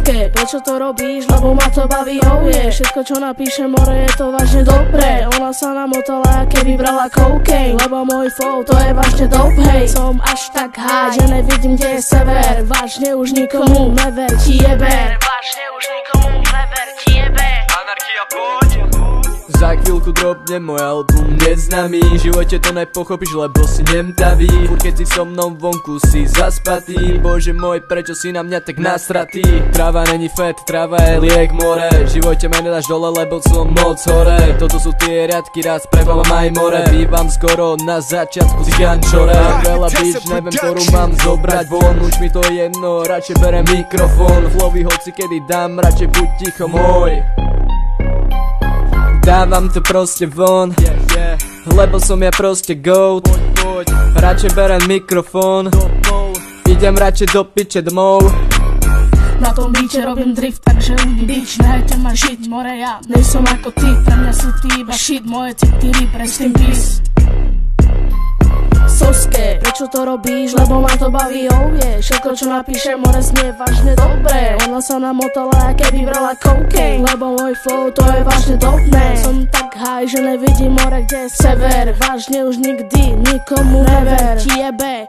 Soske, prečo to robíš, lebo ma to baví, oh yeah. Všetko čo napíše more je to vážne dobré. Ona sa namotala, keby brala cocaine, lebo môj flow to je vážne dope, hej. Som až tak high, že nevidím kde je sever. Vážne už nikomu never, ti jeber. Vážne už nikomu never, ti jeber. Anarchia, poď. Za chvíľku dropne môj album Neznámy. V živote to nepochopíš, lebo si nemtavý. Furt keď si so mnou vonku si zaspatý. Bože môj, prečo si na mňa tak nasratý? Tráva není fet, tráva je liek more. V živote ma nedáš dole, lebo som moc hore. Toto sú tie riadky, raz prevávam aj more. Bývam skoro na začiatku z Jančore. Veľa bitch, neviem ktorú mám zobrať von. Už mi to jedno, radšej berem mikrofón. Flowy hoci kedy dám, radšej buď ticho môj. Dávam to proste von, lebo som ja proste goat. Radšej berem mikrofón, idem radšej do piče domov. Na tom bíče robím drift, takže bitch, nehajte ma žiť, more ja nejsom ako ty, pre mňa sú ty iba shit, moje city rest in peace. Soske, prečo to robíš, lebo ma to baví, oh yeah. Všetko čo napíše more znie vážne dobré. Ona sa namotala, keby brala cocaine, lebo môj flow to je vážne dobré. Som tak high, že nevidím more kde je sever. Vážne už nikdy nikomu never, ti jebe.